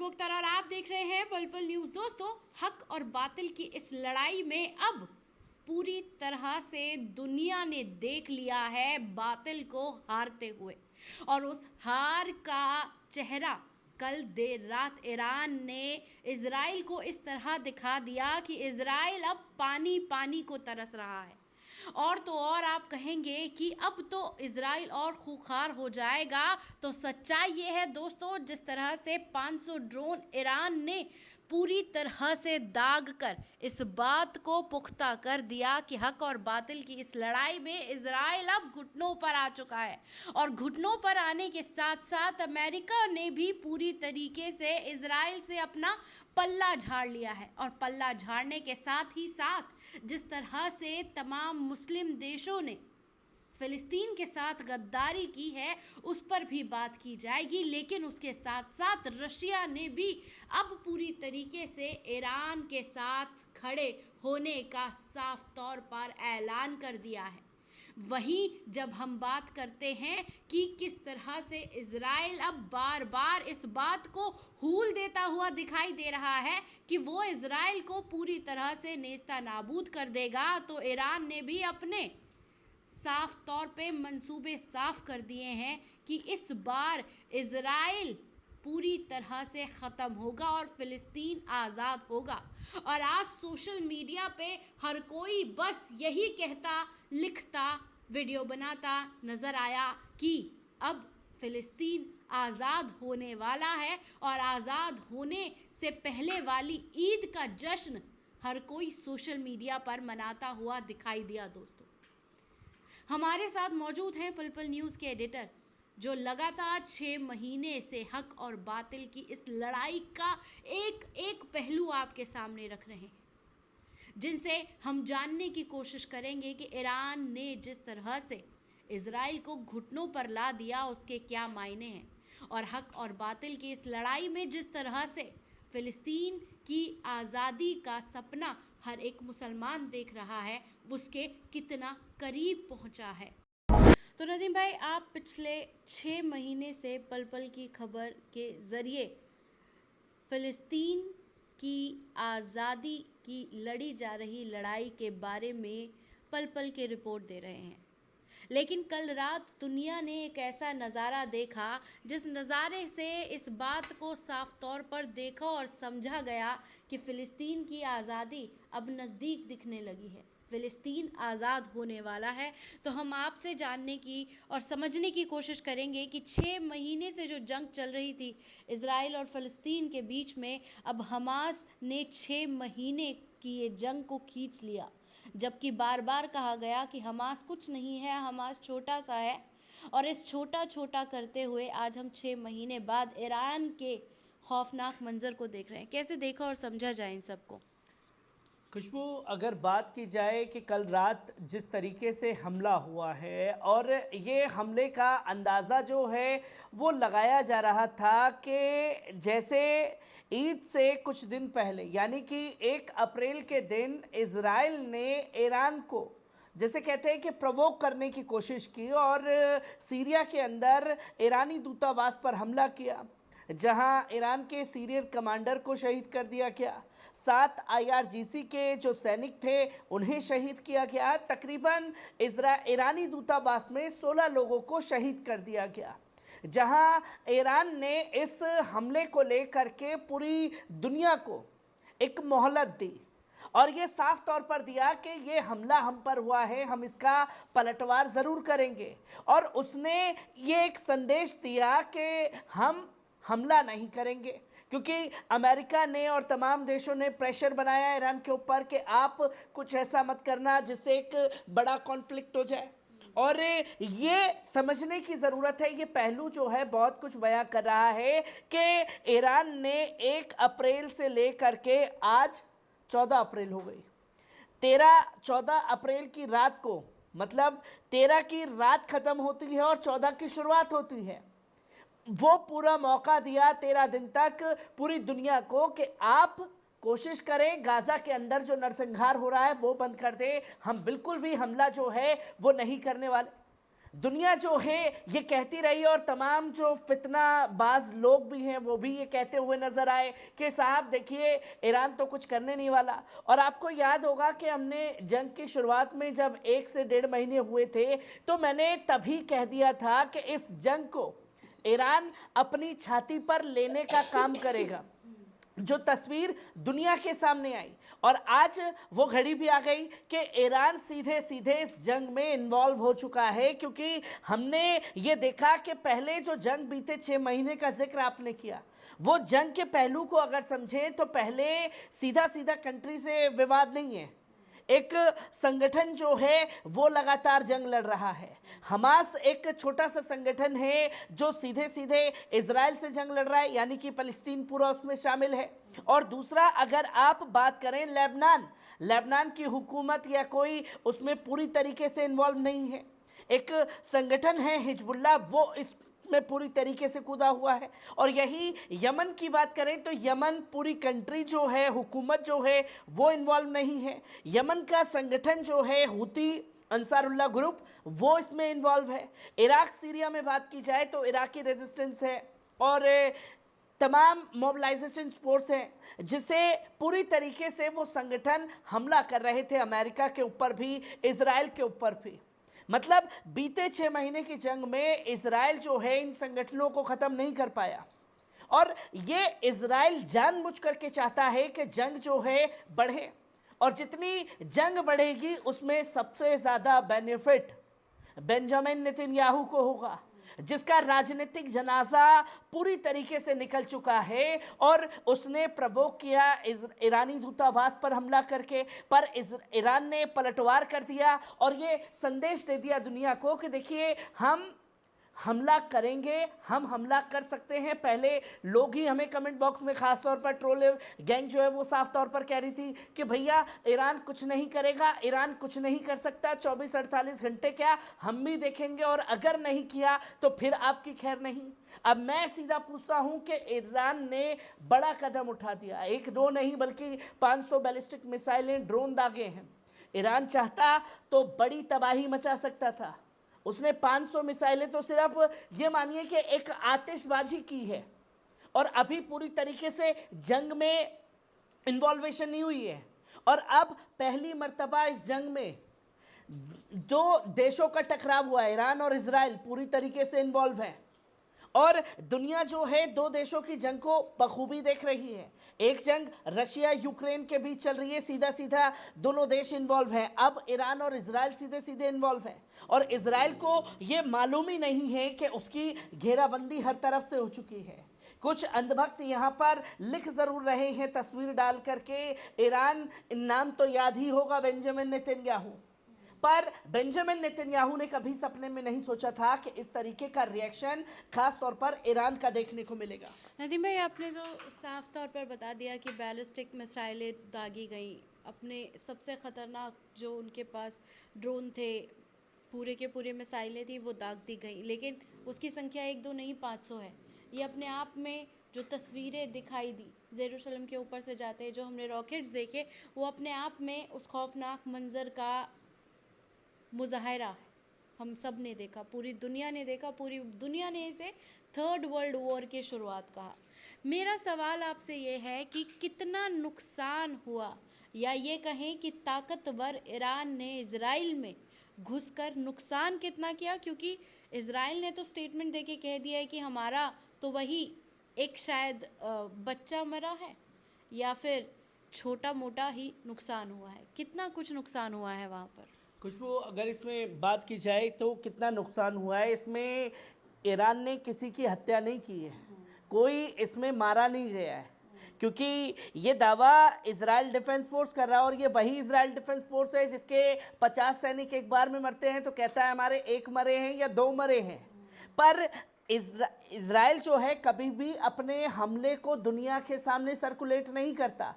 खुशबू अख्तर और आप देख रहे हैं पल पल न्यूज़। दोस्तों, हक और बातिल की इस लड़ाई में अब पूरी तरह से दुनिया ने देख लिया है बातिल को हारते हुए, और उस हार का चेहरा कल देर रात ईरान ने इजराइल को इस तरह दिखा दिया कि इजराइल अब पानी पानी को तरस रहा है। और तो और आप कहेंगे कि अब तो इजराइल और खूंखार हो जाएगा, तो सच्चाई ये है दोस्तों, जिस तरह से 500 ड्रोन ईरान ने पूरी तरह से दाग कर इस बात को पुख्ता कर दिया कि हक और बातिल की इस लड़ाई में इजराइल अब घुटनों पर आ चुका है। और घुटनों पर आने के साथ साथ अमेरिका ने भी पूरी तरीके से इजराइल से अपना पल्ला झाड़ लिया है। और पल्ला झाड़ने के साथ ही साथ जिस तरह से तमाम मुस्लिम देशों ने फिलिस्तीन के साथ गद्दारी की है, उस पर भी बात की जाएगी। लेकिन उसके साथ साथ रशिया ने भी अब पूरी तरीके से ईरान के साथ खड़े होने का साफ तौर पर ऐलान कर दिया है। वहीं जब हम बात करते हैं कि किस तरह से इजराइल अब बार बार इस बात को हूल देता हुआ दिखाई दे रहा है कि वो इजराइल को पूरी तरह से नेस्ता नाबूद कर देगा, तो ईरान ने भी अपने साफ तौर पे मंसूबे साफ कर दिए हैं कि इस बार इजराइल पूरी तरह से ख़त्म होगा और फ़िलिस्तीन आज़ाद होगा। और आज सोशल मीडिया पे हर कोई बस यही कहता, लिखता, वीडियो बनाता नज़र आया कि अब फ़िलिस्तीन आज़ाद होने वाला है। और आज़ाद होने से पहले वाली ईद का जश्न हर कोई सोशल मीडिया पर मनाता हुआ दिखाई दिया। दोस्तों, हमारे साथ मौजूद हैं पल पल न्यूज़ के एडिटर, जो लगातार 6 महीने से हक और बातिल की इस लड़ाई का एक एक पहलू आपके सामने रख रहे हैं, जिनसे हम जानने की कोशिश करेंगे कि ईरान ने जिस तरह से इजराइल को घुटनों पर ला दिया उसके क्या मायने हैं, और हक और बातिल की इस लड़ाई में जिस तरह से फ़िलिस्तीन की आज़ादी का सपना हर एक मुसलमान देख रहा है, उसके कितना करीब पहुंचा है। तो नदीम भाई, आप पिछले 6 महीने से पल पल की खबर के ज़रिए फ़िलिस्तीन की आज़ादी की लड़ी जा रही लड़ाई के बारे में पल पल के रिपोर्ट दे रहे हैं। लेकिन कल रात दुनिया ने एक ऐसा नज़ारा देखा जिस नज़ारे से इस बात को साफ तौर पर देखा और समझा गया कि फ़िलिस्तीन की आज़ादी अब नज़दीक दिखने लगी है, फ़िलिस्तीन आज़ाद होने वाला है। तो हम आपसे जानने की और समझने की कोशिश करेंगे कि 6 महीने से जो जंग चल रही थी इजराइल और फ़लस्तीन के बीच में, अब हमास ने 6 महीने की ये जंग को खींच लिया। जबकि बार बार कहा गया कि हमास कुछ नहीं है, हमास छोटा सा है। और इस छोटा छोटा करते हुए आज हम 6 महीने बाद ईरान के खौफनाक मंजर को देख रहे हैं। कैसे देखा और समझा जाए इन सबको? खुशबू, अगर बात की जाए कि कल रात जिस तरीके से हमला हुआ है, और ये हमले का अंदाज़ा जो है वो लगाया जा रहा था कि जैसे ईद से कुछ दिन पहले यानी कि 1 अप्रैल के दिन इजराइल ने ईरान को, जैसे कहते हैं कि प्रोवोक करने की कोशिश की और सीरिया के अंदर ईरानी दूतावास पर हमला किया, जहां ईरान के सीरियन कमांडर को शहीद कर दिया गया, 7 IRGC के जो सैनिक थे उन्हें शहीद किया गया। तकरीबन ईरानी दूतावास में 16 लोगों को शहीद कर दिया गया, जहां ईरान ने इस हमले को लेकर के पूरी दुनिया को एक मोहलत दी और ये साफ तौर पर दिया कि ये हमला हम पर हुआ है, हम इसका पलटवार ज़रूर करेंगे। और उसने ये एक संदेश दिया कि हम हमला नहीं करेंगे, क्योंकि अमेरिका ने और तमाम देशों ने प्रेशर बनाया ईरान के ऊपर कि आप कुछ ऐसा मत करना जिससे एक बड़ा कॉन्फ्लिक्ट हो जाए। और ये समझने की ज़रूरत है, ये पहलू जो है बहुत कुछ बयां कर रहा है कि ईरान ने 1 अप्रैल से लेकर के आज 14 अप्रैल हो गई, 14 अप्रैल की रात को, मतलब 13 की रात ख़त्म होती है और 14 की शुरुआत होती है, वो पूरा मौका दिया 13 दिन तक पूरी दुनिया को कि आप कोशिश करें गाज़ा के अंदर जो नरसंहार हो रहा है वो बंद कर दें, हम बिल्कुल भी हमला जो है वो नहीं करने वाले। दुनिया जो है ये कहती रही और तमाम जो फितनाबाज लोग भी हैं वो भी ये कहते हुए नजर आए कि साहब देखिए ईरान तो कुछ करने नहीं वाला। और आपको याद होगा कि हमने जंग की शुरुआत में जब 1 से 1.5 महीने हुए थे तो मैंने तभी कह दिया था कि इस जंग को ईरान अपनी छाती पर लेने का काम करेगा। जो तस्वीर दुनिया के सामने आई और आज वो घड़ी भी आ गई कि ईरान सीधे सीधे इस जंग में इन्वॉल्व हो चुका है, क्योंकि हमने ये देखा कि पहले जो जंग बीते 6 महीने का जिक्र आपने किया, वो जंग के पहलू को अगर समझें तो पहले सीधा सीधा कंट्री से विवाद नहीं है, एक संगठन जो है वो लगातार जंग लड़ रहा है। हमास एक छोटा सा संगठन है जो सीधे सीधे इजराइल से जंग लड़ रहा है, यानी कि फलस्तीन पूरा उसमें शामिल है। और दूसरा अगर आप बात करें लेबनान की हुकूमत या कोई उसमें पूरी तरीके से इन्वॉल्व नहीं है। एक संगठन है हिजबुल्लाह, वो इस में पूरी तरीके से कूदा हुआ है। और यही यमन की बात करें तो यमन पूरी कंट्री जो है, हुकूमत जो है वो इन्वॉल्व नहीं है। यमन का संगठन जो है हुती अंसारुल्लाह ग्रुप, वो इसमें इन्वॉल्व है। इराक सीरिया में बात की जाए तो इराकी रेजिस्टेंस है और तमाम मोबिलाइजेशन फोर्स है जिसे पूरी तरीके से वो संगठन हमला कर रहे थे, अमेरिका के ऊपर भी, इजराइल के ऊपर भी। मतलब बीते 6 महीने की जंग में इजराइल जो है इन संगठनों को खत्म नहीं कर पाया और ये इजराइल जानबूझ करके चाहता है कि जंग जो है बढ़े और जितनी जंग बढ़ेगी उसमें सबसे ज्यादा बेनिफिट बेंजामिन नेतन्याहू को होगा, जिसका राजनीतिक जनाजा पूरी तरीके से निकल चुका है और उसने प्रवोक किया ईरानी दूतावास पर हमला करके, पर ईरान ने पलटवार कर दिया और ये संदेश दे दिया दुनिया को कि देखिए हम हमला करेंगे, हम हमला कर सकते हैं। पहले लोग ही हमें कमेंट बॉक्स में खास तौर पर ट्रोलर गैंग जो है वो साफ तौर पर कह रही थी कि भैया ईरान कुछ नहीं करेगा, ईरान कुछ नहीं कर सकता, 24-48 घंटे क्या हम भी देखेंगे और अगर नहीं किया तो फिर आपकी खैर नहीं। अब मैं सीधा पूछता हूं कि ईरान ने बड़ा कदम उठा दिया, 1-2 नहीं बल्कि 500 बैलिस्टिक मिसाइलें, ड्रोन दागे हैं। ईरान चाहता तो बड़ी तबाही मचा सकता था, उसने 500 मिसाइलें तो सिर्फ ये मानिए कि एक आतिशबाजी की है और अभी पूरी तरीके से जंग में इन्वॉल्वेशन नहीं हुई है। और अब पहली मर्तबा इस जंग में 2 देशों का टकराव हुआ है, ईरान और इजराइल पूरी तरीके से इन्वॉल्व है और दुनिया जो है 2 देशों की जंग को बखूबी देख रही है। एक जंग रशिया यूक्रेन के बीच चल रही है, सीधा सीधा दोनों देश इन्वॉल्व हैं। अब ईरान और इजराइल सीधे सीधे इन्वॉल्व है और इजराइल को ये मालूम ही नहीं है कि उसकी घेराबंदी हर तरफ से हो चुकी है। कुछ अंधभक्त यहाँ पर लिख जरूर रहे हैं तस्वीर डाल करके, ईरान नाम तो याद ही होगा बेंजामिन नेतन्याहू, पर बेंजामिन नेतन्याहू ने कभी सपने में नहीं सोचा था कि इस तरीके का रिएक्शन खास तौर पर ईरान का देखने को मिलेगा। नदीम भाई, आपने तो साफ तौर पर बता दिया कि बैलिस्टिक मिसाइलें दागी गई, अपने सबसे ख़तरनाक जो उनके पास ड्रोन थे, पूरे के पूरे मिसाइलें थी, वो दाग दी गई। लेकिन उसकी संख्या 1-2 नहीं 500 है। ये अपने आप में जो तस्वीरें दिखाई दी जेरूशलम के ऊपर से जाते, जो हमने रॉकेट्स देखे, वो अपने आप में उस खौफनाक मंज़र का मुजाहिरा है। हम सब ने देखा, पूरी दुनिया ने देखा, पूरी दुनिया ने इसे 3rd वर्ल्ड वॉर की शुरुआत कहा। मेरा सवाल आपसे ये है कि कितना नुकसान हुआ, या ये कहें कि ताकतवर ईरान ने इजराइल में घुसकर नुकसान कितना किया, क्योंकि इजराइल ने तो स्टेटमेंट देके कह दिया है कि हमारा तो वही एक शायद बच्चा मरा है या फिर छोटा मोटा ही नुकसान हुआ है। कितना कुछ नुकसान हुआ है वहाँ पर। खुशबू, अगर इसमें बात की जाए तो कितना नुकसान हुआ है, इसमें ईरान ने किसी की हत्या नहीं की है, कोई इसमें मारा नहीं गया है, क्योंकि ये दावा इजराइल डिफेंस फोर्स कर रहा है और ये वही इजराइल डिफेंस फोर्स है जिसके 50 सैनिक एक बार में मरते हैं तो कहता है हमारे 1 मरे हैं या 2 मरे हैं। पर इजराइल जो है कभी भी अपने हमले को दुनिया के सामने सर्कुलेट नहीं करता।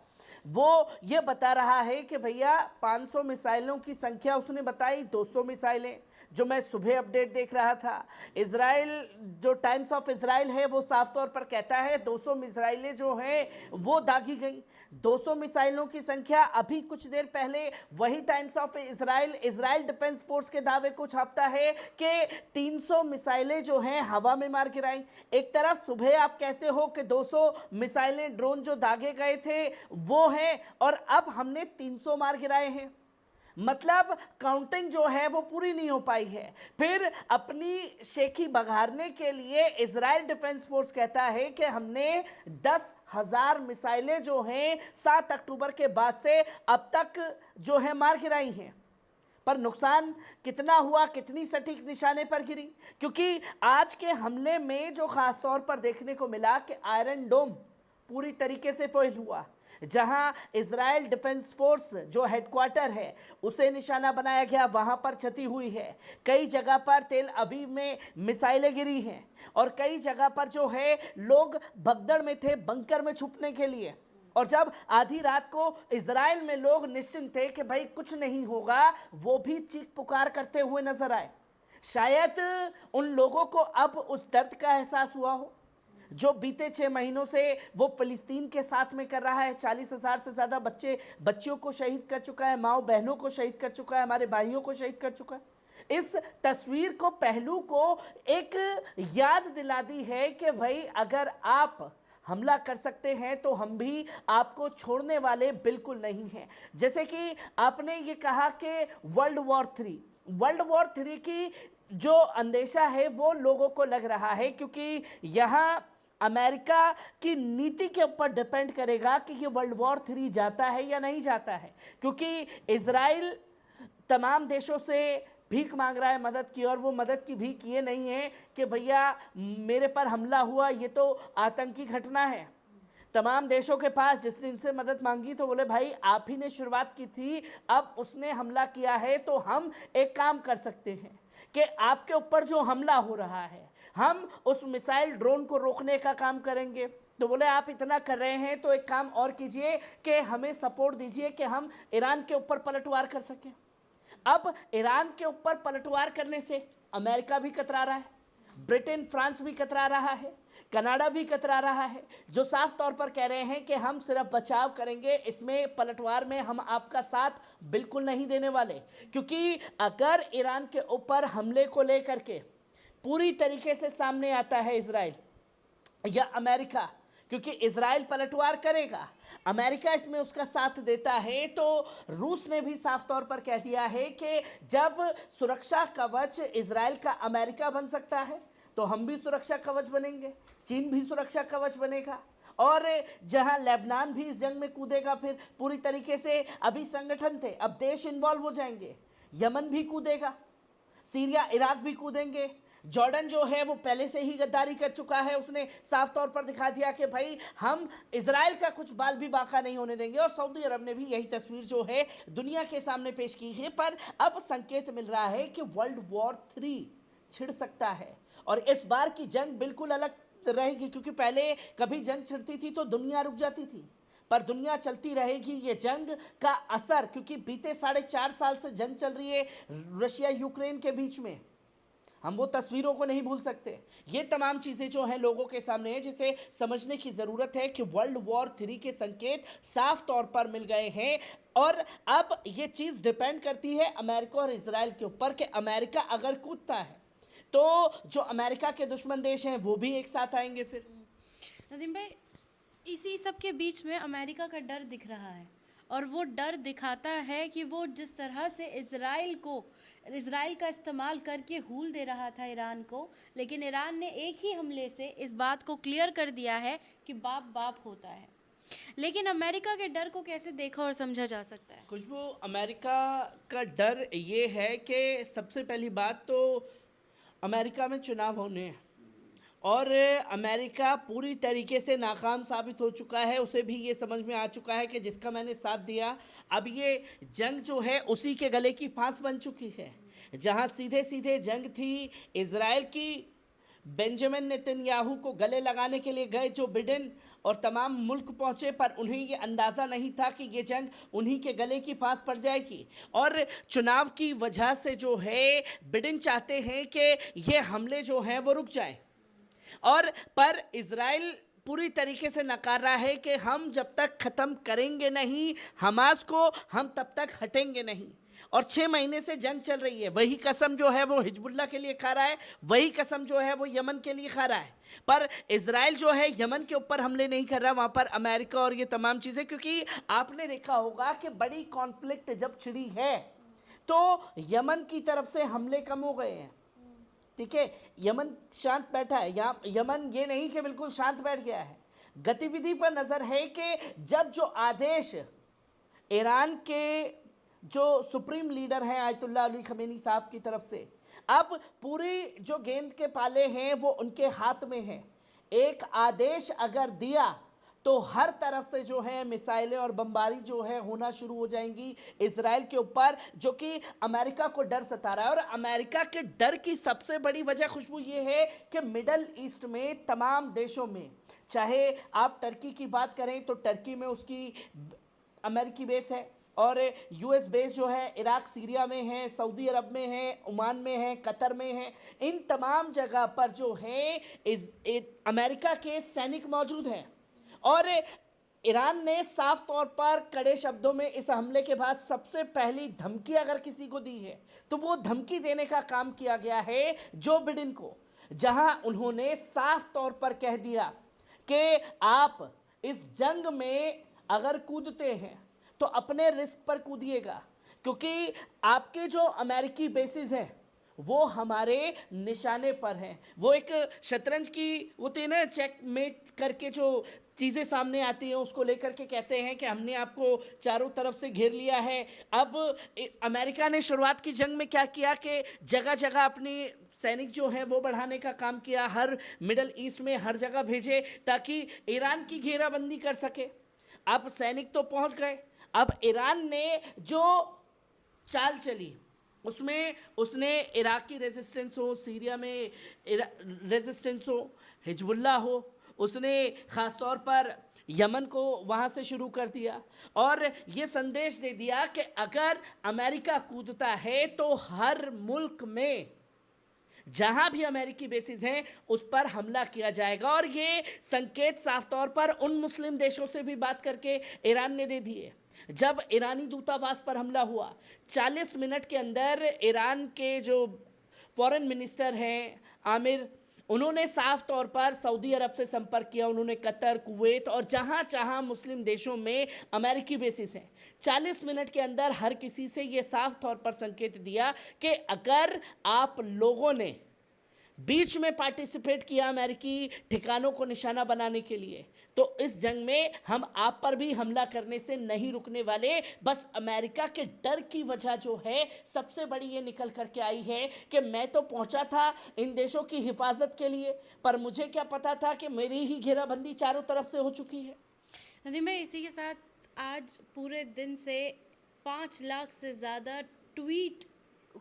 वो ये बता रहा है कि भैया 500 मिसाइलों की संख्या उसने बताई, 200 मिसाइलें, जो मैं सुबह अपडेट देख रहा था। इजराइल जो टाइम्स ऑफ इजराइल है वो साफ तौर पर कहता है 200 मिसाइलें जो हैं वो दागी गई। 200 मिसाइलों की संख्या अभी कुछ देर पहले वही times of Israel defence force के दावे को छापता है कि 300 मिसाइलें जो हैं हवा में मार गिराई। एक तरफ सुबह आप कहते हो कि 200 मिसाइलें ड्रोन जो दागे गए थे वो हैं, और अब हमने 300 मार गिराए हैं। मतलब काउंटिंग जो है वो पूरी नहीं हो पाई है। फिर अपनी शेखी बघारने के लिए इजराइल डिफेंस फोर्स कहता है कि हमने 10,000 मिसाइलें जो हैं 7 अक्टूबर के बाद से अब तक जो है मार गिराई हैं। पर नुकसान कितना हुआ, कितनी सटीक निशाने पर गिरी? क्योंकि आज के हमले में जो खास तौर पर देखने को मिला कि आयरन डोम पूरी तरीके से फेल हुआ, जहां इजराइल डिफेंस फोर्स जो हेडक्वार्टर है उसे निशाना बनाया गया, वहां पर क्षति हुई है। कई जगह पर तेल अवीव में मिसाइलें गिरी हैं, और कई जगह पर जो है लोग भगदड़ में थे बंकर में छुपने के लिए। और जब आधी रात को इजराइल में लोग निश्चिंत थे कि भाई कुछ नहीं होगा, वो भी चीख पुकार करते हुए नजर आए। शायद उन लोगों को अब उस दर्द का एहसास हुआ हो जो बीते 6 महीनों से वो फिलिस्तीन के साथ में कर रहा है। 40,000 से ज़्यादा बच्चियों को शहीद कर चुका है, माओ बहनों को शहीद कर चुका है, हमारे भाइयों को शहीद कर चुका है। इस तस्वीर को, पहलू को एक याद दिला दी है कि भाई अगर आप हमला कर सकते हैं तो हम भी आपको छोड़ने वाले बिल्कुल नहीं हैं। जैसे कि आपने ये कहा कि वर्ल्ड वॉर 3 की जो अंदेशा है वो लोगों को लग रहा है, क्योंकि यहाँ अमेरिका की नीति के ऊपर डिपेंड करेगा कि ये वर्ल्ड वॉर 3 जाता है या नहीं जाता है। क्योंकि इजराइल तमाम देशों से भीख मांग रहा है मदद की, और वो मदद की भीख ये नहीं है कि भैया मेरे पर हमला हुआ, ये तो आतंकी घटना है। तमाम देशों के पास जिसने इनसे मदद मांगी तो बोले भाई आप ही ने शुरुआत की थी, अब उसने हमला किया है तो हम एक काम कर सकते हैं कि आपके ऊपर जो हमला हो रहा है हम उस मिसाइल ड्रोन को रोकने का काम करेंगे। तो बोले आप इतना कर रहे हैं तो एक काम और कीजिए कि हमें सपोर्ट दीजिए कि हम ईरान के ऊपर पलटवार कर सकें। अब ईरान के ऊपर पलटवार करने से अमेरिका भी कतरा रहा है, ब्रिटेन फ्रांस भी कतरा रहा है, कनाडा भी कतरा रहा है, जो साफ तौर पर कह रहे हैं कि हम सिर्फ बचाव करेंगे, इसमें पलटवार में हम आपका साथ बिल्कुल नहीं देने वाले। क्योंकि अगर ईरान के ऊपर हमले को लेकर के पूरी तरीके से सामने आता है इजराइल या अमेरिका, क्योंकि इजराइल पलटवार करेगा, अमेरिका इसमें उसका साथ देता है, तो रूस ने भी साफ तौर पर कह दिया है कि जब सुरक्षा कवच इजराइल का अमेरिका बन सकता है तो हम भी सुरक्षा कवच बनेंगे, चीन भी सुरक्षा कवच बनेगा, और जहां लेबनान भी इस जंग में कूदेगा, फिर पूरी तरीके से अभी संगठन थे, अब देश इन्वॉल्व हो जाएंगे, यमन भी कूदेगा, सीरिया इराक भी कूदेंगे। जॉर्डन जो है वो पहले से ही गद्दारी कर चुका है, उसने साफ तौर पर दिखा दिया कि भाई हम इजराइल का कुछ बाल भी बाका नहीं होने देंगे, और सऊदी अरब ने भी यही तस्वीर जो है दुनिया के सामने पेश की है। पर अब संकेत मिल रहा है कि वर्ल्ड वॉर 3 छिड़ सकता है, और इस बार की जंग बिल्कुल अलग रहेगी, क्योंकि पहले कभी जंग छिड़ती थी तो दुनिया रुक जाती थी, पर दुनिया चलती रहेगी। ये जंग का असर, क्योंकि बीते 4.5 साल से जंग चल रही है रशिया यूक्रेन के बीच में, हम वो तस्वीरों को नहीं भूल सकते। ये तमाम चीज़ें जो हैं लोगों के सामने हैं, जिसे समझने की ज़रूरत है कि वर्ल्ड वॉर 3 के संकेत साफ तौर पर मिल गए हैं, और अब ये चीज़ डिपेंड करती है अमेरिका और इजराइल के ऊपर कि अमेरिका अगर कूदता है तो जो अमेरिका के दुश्मन देश हैं वो भी एक साथ आएंगे। फिर नदीम भाई, इसी सब के बीच में अमेरिका का डर दिख रहा है, और वो डर दिखाता है कि वो जिस तरह से इजराइल का इस्तेमाल करके हूल दे रहा था ईरान को, लेकिन ईरान ने एक ही हमले से इस बात को क्लियर कर दिया है कि बाप बाप होता है। लेकिन अमेरिका के डर को कैसे देखा और समझा जा सकता है? खुशबू, अमेरिका का डर ये है कि सबसे पहली बात तो अमेरिका में चुनाव होने हैं, और अमेरिका पूरी तरीके से नाकाम साबित हो चुका है। उसे भी ये समझ में आ चुका है कि जिसका मैंने साथ दिया, अब ये जंग जो है उसी के गले की फांस बन चुकी है। जहां सीधे सीधे जंग थी इजराइल की बेंजामिन नेतन्याहू को गले लगाने के लिए गए जो बिडेन और तमाम मुल्क पहुंचे, पर उन्हें ये अंदाज़ा नहीं था कि ये जंग उन्हीं के गले की पास पड़ जाएगी। और चुनाव की वजह से जो है बिडेन चाहते हैं कि ये हमले जो हैं वो रुक जाएं, और पर इजराइल पूरी तरीके से नकार रहा है कि हम जब तक ख़त्म करेंगे नहीं हमास को, हम तब तक हटेंगे नहीं। और 6 महीने से जंग चल रही है, वही कसम जो है वो हिजबुल्लाह के लिए खा रहा है, वही कसम जो है वो यमन के लिए खा रहा है। पर इजराइल जो है यमन के ऊपर हमले नहीं कर रहा, वहाँ पर अमेरिका और ये तमाम चीज़ें, क्योंकि आपने देखा होगा कि बड़ी कॉन्फ्लिक्ट जब छिड़ी है तो यमन की तरफ से हमले कम हो गए हैं। ठीक है, यमन शांत बैठा है, यमन ये नहीं कि बिल्कुल शांत बैठ गया है। गतिविधि पर नज़र है कि जब जो आदेश ईरान के जो सुप्रीम लीडर हैं आयतुल्लाह अली खमेनी साहब की तरफ से, अब पूरी जो गेंद के पाले हैं वो उनके हाथ में हैं। एक आदेश अगर दिया तो हर तरफ से जो है मिसाइलें और बमबारी जो है होना शुरू हो जाएंगी इजराइल के ऊपर, जो कि अमेरिका को डर सता रहा है। और अमेरिका के डर की सबसे बड़ी वजह खुशबू ये है कि मिडल ईस्ट में तमाम देशों में, चाहे आप टर्की की बात करें तो टर्की में उसकी अमेरिकी बेस है, और यूएस बेस जो है इराक सीरिया में है, सऊदी अरब में है, ओमान में है, कतर में है। इन तमाम जगह पर जो है अमेरिका के सैनिक मौजूद हैं। और ईरान ने साफ तौर पर कड़े शब्दों में इस हमले के बाद सबसे पहली धमकी अगर किसी को दी है तो वो धमकी देने का काम किया गया है जो बिडेन को, जहां उन्होंने साफ तौर पर कह दिया कि आप इस जंग में अगर कूदते हैं तो अपने रिस्क पर कूदिएगा, क्योंकि आपके जो अमेरिकी बेसिस हैं वो हमारे निशाने पर हैं। वो एक शतरंज की होती है ना, चेकमेट करके जो चीज़ें सामने आती हैं उसको लेकर के कहते हैं कि हमने आपको चारों तरफ से घेर लिया है। अब अमेरिका ने शुरुआत की जंग में क्या किया कि जगह जगह अपनी सैनिक जो हैं वो बढ़ाने का काम किया, हर मिडल ईस्ट में हर जगह भेजे ताकि ईरान की घेराबंदी कर सके। अब सैनिक तो पहुंच गए, अब ईरान ने जो चाल चली उसमें उसने इराकी रेजिस्टेंस हो, सीरिया में रेजिस्टेंस हो, हिजबुल्लाह हो, उसने ख़ास तौर पर यमन को वहाँ से शुरू कर दिया और ये संदेश दे दिया कि अगर अमेरिका कूदता है तो हर मुल्क में जहां भी अमेरिकी बेसिस हैं उस पर हमला किया जाएगा। और ये संकेत साफ तौर पर उन मुस्लिम देशों से भी बात करके ईरान ने दे दिए। जब ईरानी दूतावास पर हमला हुआ 40 मिनट के अंदर ईरान के जो फॉरेन मिनिस्टर हैं आमिर, उन्होंने साफ तौर पर सऊदी अरब से संपर्क किया, उन्होंने कतर, कुवैत और जहां जहां मुस्लिम देशों में अमेरिकी बेसिस हैं 40 मिनट के अंदर हर किसी से ये साफ तौर पर संकेत दिया कि अगर आप लोगों ने बीच में पार्टिसिपेट किया अमेरिकी ठिकानों को निशाना बनाने के लिए तो इस जंग में हम आप पर भी हमला करने से नहीं रुकने वाले। बस अमेरिका के डर की वजह जो है सबसे बड़ी ये निकल करके आई है कि मैं तो पहुंचा था इन देशों की हिफाजत के लिए, पर मुझे क्या पता था कि मेरी ही घेराबंदी चारों तरफ से हो चुकी है। नदीम भाई, इसी के साथ आज पूरे दिन से 5 लाख से ज़्यादा ट्वीट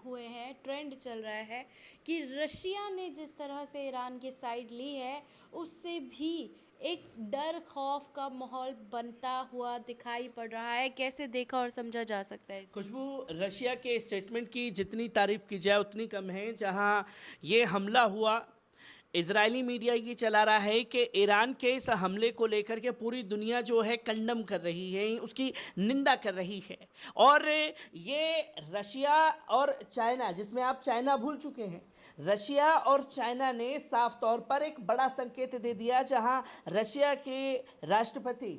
हुए हैं, ट्रेंड चल रहा है कि रशिया ने जिस तरह से ईरान की साइड ली है उससे भी एक डर खौफ का माहौल बनता हुआ दिखाई पड़ रहा है। कैसे देखा और समझा जा सकता है? खुशबू, रशिया के स्टेटमेंट की जितनी तारीफ की जाए उतनी कम है। जहां ये हमला हुआ इजरायली मीडिया ये चला रहा है कि ईरान के इस हमले को लेकर के पूरी दुनिया जो है कंडम कर रही है, उसकी निंदा कर रही है। और ये रशिया और चाइना, जिसमें आप चाइना भूल चुके हैं, रशिया और चाइना ने साफ तौर पर एक बड़ा संकेत दे दिया, जहां रशिया के राष्ट्रपति,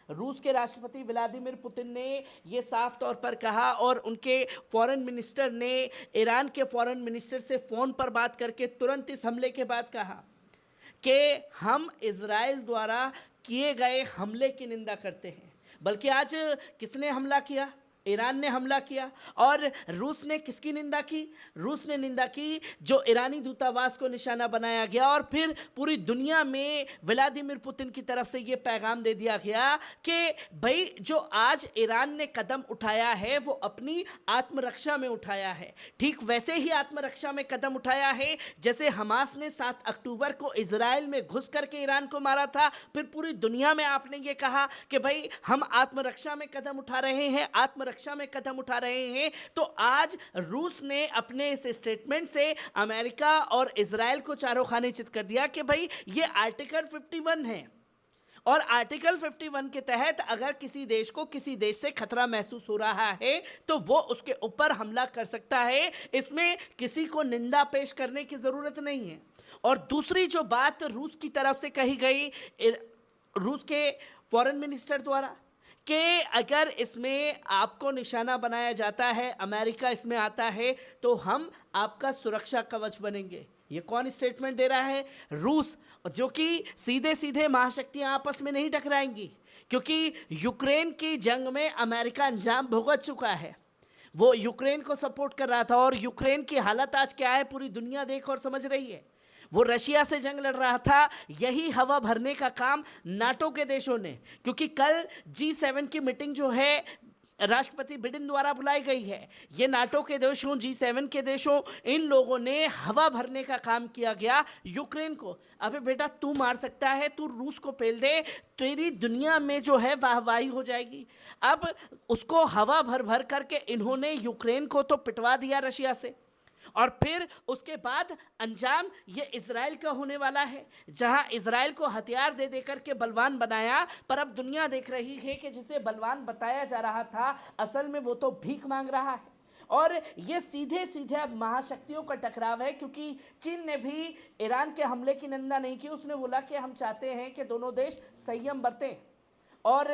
रूस के राष्ट्रपति व्लादिमीर पुतिन ने ये साफ तौर पर कहा और उनके फॉरेन मिनिस्टर ने ईरान के फॉरेन मिनिस्टर से फ़ोन पर बात करके तुरंत इस हमले के बाद कहा कि हम इजराइल द्वारा किए गए हमले की निंदा करते हैं। बल्कि आज किसने हमला किया? ईरान ने हमला किया। और रूस ने किसकी निंदा की? रूस ने निंदा की जो ईरानी दूतावास को निशाना बनाया गया, और फिर पूरी दुनिया में व्लादिमीर पुतिन की तरफ से ये पैगाम दे दिया गया कि भाई जो आज ईरान ने कदम उठाया है वो अपनी आत्मरक्षा में उठाया है। ठीक वैसे ही आत्मरक्षा में कदम उठाया है जैसे हमास ने 7 अक्टूबर को इजराइल में घुस करके ईरान को मारा था। फिर पूरी दुनिया में आपने ये कहा कि भाई हम आत्मरक्षा में कदम उठा रहे हैं, आत्मरक्षा में कदम उठा रहे हैं। तो आज रूस ने अपने इस स्टेटमेंट से अमेरिका और इजराइल को चारों खाने चित कर दिया कि भाई ये आर्टिकल 51 है, और आर्टिकल 51 के तहत अगर किसी देश को किसी देश से खतरा महसूस हो रहा है तो वो उसके ऊपर हमला कर सकता है। इसमें किसी को निंदा पेश करने की जरूरत नहीं है। और दूसरी जो बात रूस की तरफ से कही गई, रूस के फॉरेन मिनिस्टर द्वारा, कि अगर इसमें आपको निशाना बनाया जाता है, अमेरिका इसमें आता है, तो हम आपका सुरक्षा कवच बनेंगे। ये कौन स्टेटमेंट दे रहा है? रूस, जो कि सीधे सीधे महाशक्तियां आपस में नहीं टकराएंगी, क्योंकि यूक्रेन की जंग में अमेरिका अंजाम भुगत चुका है। वो यूक्रेन को सपोर्ट कर रहा था, और यूक्रेन की हालत आज क्या है पूरी दुनिया देख और समझ रही है। वो रशिया से जंग लड़ रहा था। यही हवा भरने का काम नाटो के देशों ने, क्योंकि कल G7 की मीटिंग जो है राष्ट्रपति बिडेन द्वारा बुलाई गई है, ये नाटो के देशों, G7 के देशों, इन लोगों ने हवा भरने का काम किया गया यूक्रेन को। अबे बेटा तू मार सकता है, तू रूस को पेल दे, तेरी दुनिया में जो है वाहवाही हो जाएगी। अब उसको हवा भर भर करके इन्होंने यूक्रेन को तो पिटवा दिया रशिया से, और फिर उसके बाद अंजाम ये इजराइल का होने वाला है, जहां इजराइल को हथियार दे देकर के बलवान बनाया। पर अब दुनिया देख रही है कि जिसे बलवान बताया जा रहा था असल में वो तो भीख मांग रहा है। और ये सीधे सीधे अब महाशक्तियों का टकराव है, क्योंकि चीन ने भी ईरान के हमले की निंदा नहीं की। उसने बोला कि हम चाहते हैं कि दोनों देश संयम बरतें, और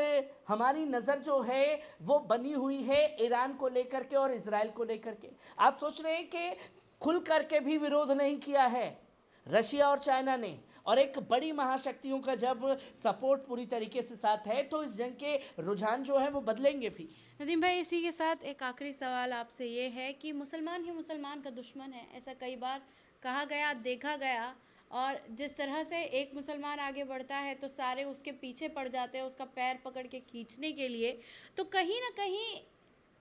हमारी नज़र जो है वो बनी हुई है ईरान को लेकर के और इजराइल को लेकर के। आप सोच रहे हैं कि खुल करके भी विरोध नहीं किया है रशिया और चाइना ने, और एक बड़ी महाशक्तियों का जब सपोर्ट पूरी तरीके से साथ है तो इस जंग के रुझान जो है वो बदलेंगे भी। नदीम भाई, इसी के साथ एक आखिरी सवाल आपसे ये है कि मुसलमान ही मुसलमान का दुश्मन है, ऐसा कई बार कहा गया, देखा गया, और जिस तरह से एक मुसलमान आगे बढ़ता है तो सारे उसके पीछे पड़ जाते हैं उसका पैर पकड़ के खींचने के लिए। तो कहीं ना कहीं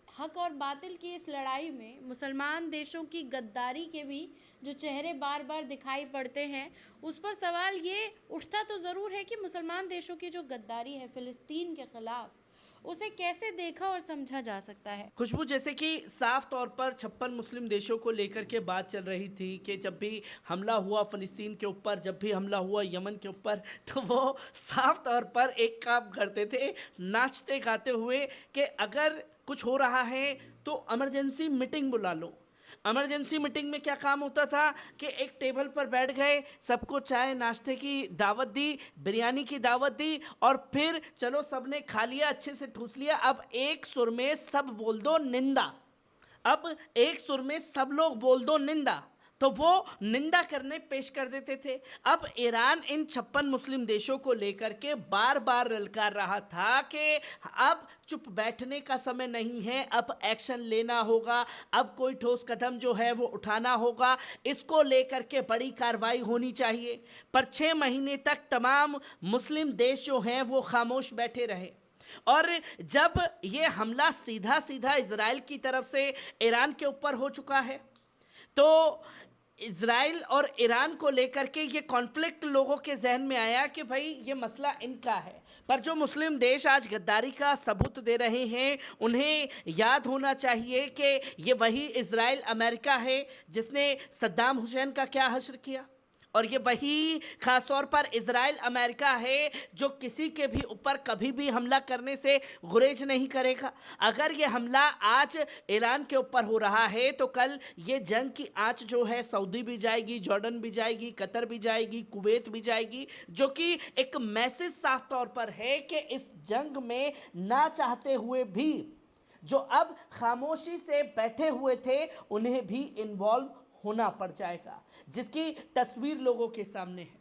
हक और बातिल की इस लड़ाई में मुसलमान देशों की गद्दारी के भी जो चेहरे बार बार दिखाई पड़ते हैं, उस पर सवाल ये उठता तो ज़रूर है कि मुसलमान देशों की जो गद्दारी है फ़िलिस्तीन के ख़िलाफ़, उसे कैसे देखा और समझा जा सकता है? खुशबू, जैसे कि साफ तौर पर 56 मुस्लिम देशों को लेकर के बात चल रही थी कि जब भी हमला हुआ फ़लस्तीन के ऊपर, जब भी हमला हुआ यमन के ऊपर, तो वो साफ तौर पर एक काम करते थे नाचते गाते हुए कि अगर कुछ हो रहा है तो इमरजेंसी मीटिंग बुला लो। इमरजेंसी मीटिंग में क्या काम होता था कि एक टेबल पर बैठ गए, सबको चाय नाश्ते की दावत दी, बिरयानी की दावत दी, और फिर चलो सबने खा लिया, अच्छे से ठूस लिया। अब एक सुर में सब बोल दो निंदा, अब एक सुर में सब लोग बोल दो निंदा, तो वो निंदा करने पेश कर देते थे। अब ईरान इन 56 मुस्लिम देशों को लेकर के बार बार ललकार रहा था कि अब चुप बैठने का समय नहीं है, अब एक्शन लेना होगा, अब कोई ठोस कदम जो है वो उठाना होगा, इसको लेकर के बड़ी कार्रवाई होनी चाहिए। पर 6 महीने तक तमाम मुस्लिम देश जो हैं वो खामोश बैठे रहे, और जब ये हमला सीधा सीधा इजराइल की तरफ से ईरान के ऊपर हो चुका है, तो इजराइल और ईरान को लेकर के ये कॉन्फ्लिक्ट लोगों के जहन में आया कि भाई ये मसला इनका है। पर जो मुस्लिम देश आज गद्दारी का सबूत दे रहे हैं, उन्हें याद होना चाहिए कि ये वही इजराइल अमेरिका है जिसने सद्दाम हुसैन का क्या हश्र किया, और ये वही खास तौर पर इजराइल अमेरिका है जो किसी के भी ऊपर कभी भी हमला करने से गुरेज नहीं करेगा। अगर ये हमला आज ईरान के ऊपर हो रहा है तो कल ये जंग की आंच जो है सऊदी भी जाएगी, जॉर्डन भी जाएगी, कतर भी जाएगी, कुवैत भी जाएगी, जो कि एक मैसेज साफ तौर पर है कि इस जंग में ना चाहते हुए भी जो अब खामोशी से बैठे हुए थे उन्हें भी इन्वॉल्व होना पड़ जाएगा, जिसकी तस्वीर लोगों के सामने है।